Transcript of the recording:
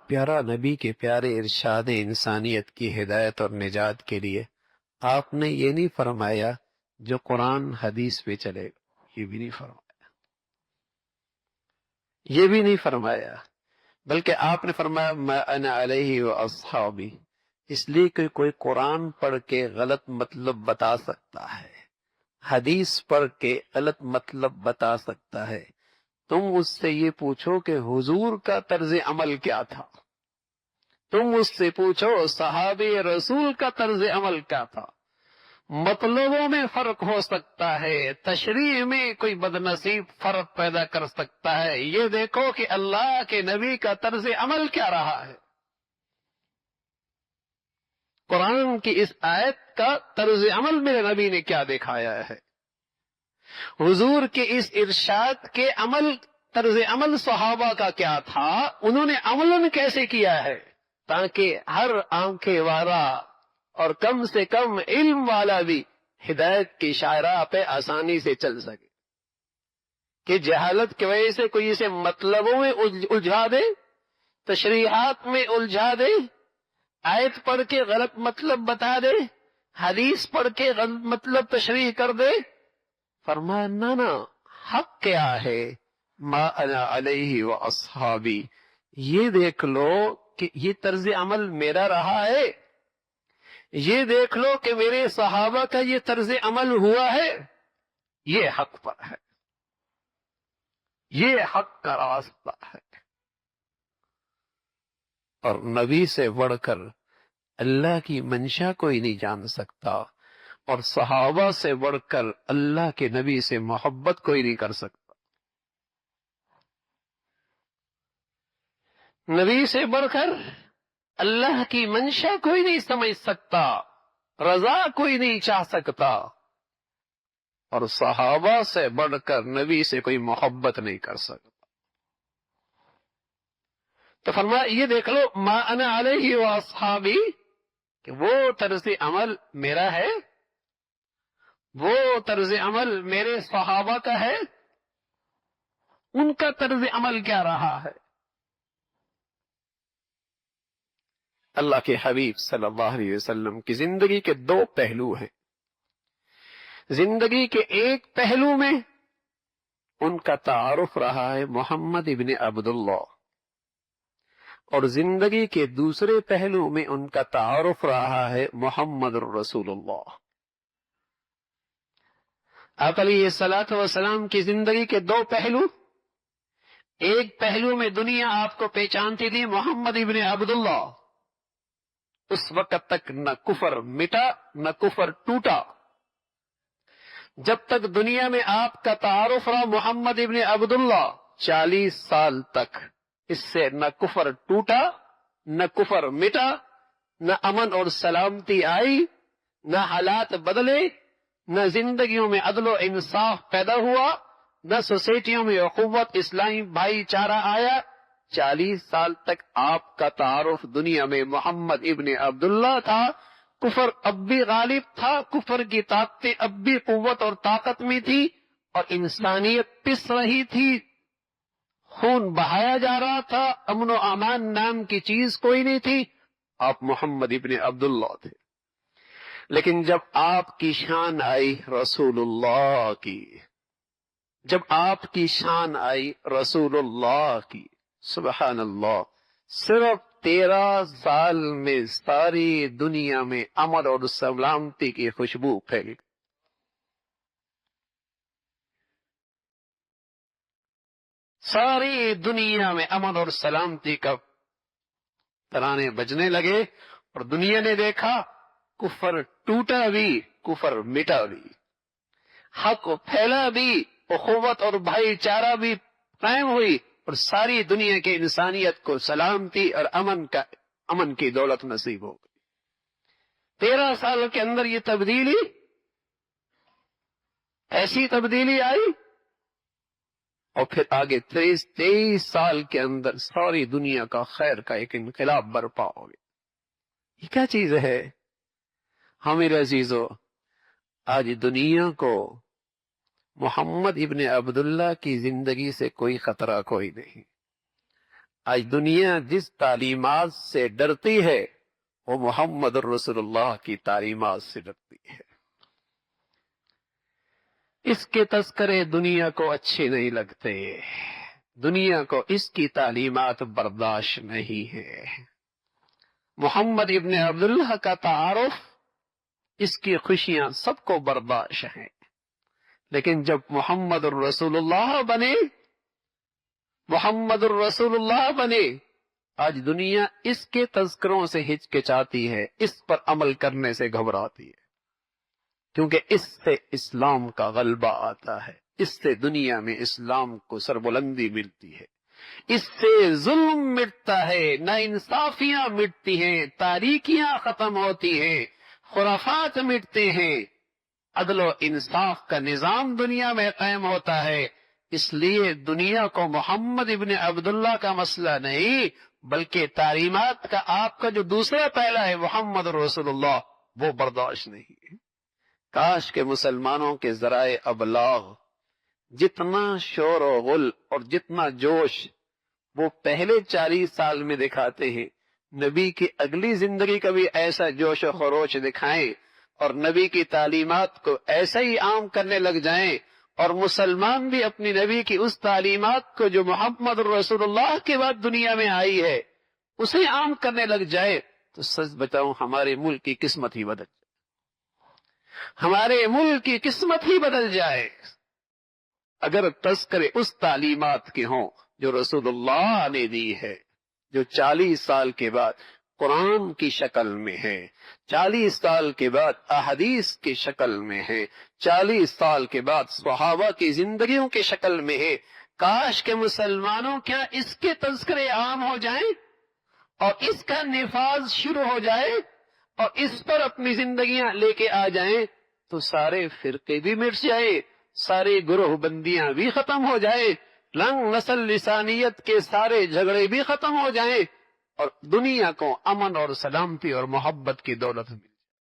پیارا نبی کے پیارے ارشاد انسانیت کی ہدایت اور نجات کے لیے آپ نے یہ نہیں فرمایا جو قرآن حدیث پہ چلے گا، یہ بھی نہیں فرمایا، یہ بھی نہیں فرمایا، بلکہ آپ نے فرمایا ما انا علیہ و اصحابی، اس لیے کہ کوئی قرآن پڑھ کے غلط مطلب بتا سکتا ہے، حدیث پڑھ کے غلط مطلب بتا سکتا ہے۔ تم اس سے یہ پوچھو کہ حضور کا طرز عمل کیا تھا، تم اس سے پوچھو صحابی رسول کا طرز عمل کیا تھا۔ مطلبوں میں فرق ہو سکتا ہے، تشریح میں کوئی بدنصیب فرق پیدا کر سکتا ہے، یہ دیکھو کہ اللہ کے نبی کا طرز عمل کیا رہا ہے، قرآن کی اس آیت کا طرز عمل میرے نبی نے کیا دکھایا ہے، حضور کے اس ارشاد کے طرز عمل صحابہ کا کیا تھا، انہوں نے عملاً کیسے کیا ہے، تاکہ ہر آنکھیں والا اور کم سے کم علم والا بھی ہدایت کی شاہراہ پہ آسانی سے چل سکے، کہ جہالت کی وجہ سے کوئی اسے مطلبوں میں الجھا دے، تشریحات میں الجھا دے، آیت پڑھ کے غلط مطلب بتا دے، حدیث پڑھ کے غلط مطلب تشریح کر دے۔ فرمایا نہ، حق کیا ہے، ما انا علیہ و اصحابی، یہ دیکھ لو کہ یہ طرز عمل میرا رہا ہے، یہ دیکھ لو کہ میرے صحابہ کا یہ طرز عمل ہوا ہے، یہ حق پر ہے، یہ حق کا راستہ ہے۔ اور نبی سے بڑھ کر اللہ کی منشا کوئی نہیں جان سکتا، اور صحابہ سے بڑھ کر اللہ کے نبی سے محبت کوئی نہیں کر سکتا، نبی سے بڑھ کر اللہ کی منشا کوئی نہیں سمجھ سکتا، رضا کوئی نہیں چاہ سکتا، اور صحابہ سے بڑھ کر نبی سے کوئی محبت نہیں کر سکتا۔ تو فرمایا یہ دیکھ لو ما انا علیہ و اصحابی، کہ وہ طرز عمل میرا ہے، وہ طرز عمل میرے صحابہ کا ہے، ان کا طرز عمل کیا رہا ہے۔ اللہ کے حبیب صلی اللہ علیہ وسلم کی زندگی کے دو پہلو ہیں، زندگی کے ایک پہلو میں ان کا تعارف رہا ہے محمد ابن عبداللہ، اور زندگی کے دوسرے پہلو میں ان کا تعارف رہا ہے محمد الرسول اللہ۔ آپ علیہ الصلوۃ والسلام کی زندگی کے دو پہلو، ایک پہلو میں دنیا آپ کو پہچانتی تھی محمد ابن عبداللہ، اس وقت تک نہ کفر مٹا نہ کفر ٹوٹا، جب تک دنیا میں آپ کا تعارف رہا محمد ابن عبداللہ 40 سال تک، اس سے نہ کفر ٹوٹا نہ کفر مٹا، نہ امن اور سلامتی آئی، نہ حالات بدلے، نہ زندگیوں میں عدل و انصاف پیدا ہوا، نہ سوسائٹیوں میں اخوت اسلامی بھائی چارہ آیا۔ 40 سال تک آپ کا تعارف دنیا میں محمد ابن عبداللہ تھا، کفر اب بھی غالب تھا، کفر کی طاقتیں اب بھی قوت اور طاقت میں تھی، اور انسانیت پس رہی تھی، خون بہایا جا رہا تھا، امن و امان نام کی چیز کوئی نہیں تھی، آپ محمد ابن عبداللہ تھے۔ لیکن جب آپ کی شان آئی رسول اللہ کی، جب آپ کی شان آئی رسول اللہ کی، سبحان اللہ، صرف 13 سال میں ساری دنیا میں امن اور سلامتی کی خوشبو پھیل گئی۔ ساری دنیا میں امن اور سلامتی کا ترانے بجنے لگے، اور دنیا نے دیکھا کفر ٹوٹا بھی، کفر مٹا بھی، حق پھیلا بھی، اخوت اور بھائی چارہ بھی قائم ہوئی، اور ساری دنیا کے انسانیت کو سلامتی اور امن کی دولت نصیب ہو گئی۔ 13 سال کے اندر یہ تبدیلی، ایسی تبدیلی آئی، اور پھر آگے 23 سال کے اندر ساری دنیا کا خیر کا ایک انقلاب برپا ہو گیا۔ یہ کیا چیز ہے؟ ہاں میرے عزیزو، آج دنیا کو محمد ابن عبداللہ کی زندگی سے کوئی خطرہ کوئی نہیں، آج دنیا جس تعلیمات سے ڈرتی ہے وہ محمد رسول اللہ کی تعلیمات سے ڈرتی ہے۔ اس کے تذکرے دنیا کو اچھے نہیں لگتے، دنیا کو اس کی تعلیمات برداشت نہیں ہے۔ محمد ابن عبداللہ کا تعارف، اس کی خوشیاں سب کو برداشت ہیں، لیکن جب محمد الرسول اللہ بنے، محمد الرسول اللہ بنے، آج دنیا اس کے تذکروں سے ہچکچاتی ہے، اس پر عمل کرنے سے گھبراتی ہے، کیونکہ اس سے اسلام کا غلبہ آتا ہے، اس سے دنیا میں اسلام کو سربلندی ملتی ہے، اس سے ظلم مٹتا ہے، ناانصافیاں مٹتی ہیں، تاریکیاں ختم ہوتی ہیں، خرافات مٹتے ہیں، عدل و انصاف کا نظام دنیا میں قائم ہوتا ہے۔ اس لیے دنیا کو محمد ابن عبداللہ کا مسئلہ نہیں، بلکہ تعلیمات کا آپ کا جو دوسرا پہلا ہے محمد رسول اللہ، وہ برداشت نہیں ہے۔ کاش کہ مسلمانوں کے ذرائع ابلاغ جتنا شور و غل اور جتنا جوش وہ پہلے 40 سال میں دکھاتے ہیں، نبی کی اگلی زندگی کا بھی ایسا جوش و خروش دکھائیں اور نبی کی تعلیمات کو ایسا ہی عام کرنے لگ جائیں، اور مسلمان بھی اپنی نبی کی اس تعلیمات کو جو محمد رسول اللہ کے بعد دنیا میں آئی ہے اسے عام کرنے لگ جائے، تو سچ بتاؤں ہمارے ملک کی قسمت ہی بدل جائے، ہمارے ملک کی قسمت ہی بدل جائے۔ اگر تذکرے اس تعلیمات کے ہوں جو رسول اللہ نے دی ہے، جو 40 سال کے بعد قرآن کی شکل میں ہے، 40 سال کے بعد احادیث کی شکل میں ہے، 40 سال کے بعد صحابہ کی زندگیوں کی شکل میں ہے، کاش کہ مسلمانوں کیا اس کے تذکرے عام ہو جائیں اور اس کا نفاذ شروع ہو جائے اور اس پر اپنی زندگیاں لے کے آ جائیں، تو سارے فرقے بھی مٹ جائے، سارے گروہ بندیاں بھی ختم ہو جائے، رنگ نسل لسانیت کے سارے جھگڑے بھی ختم ہو جائیں، اور دنیا کو امن اور سلامتی اور محبت کی دولت مل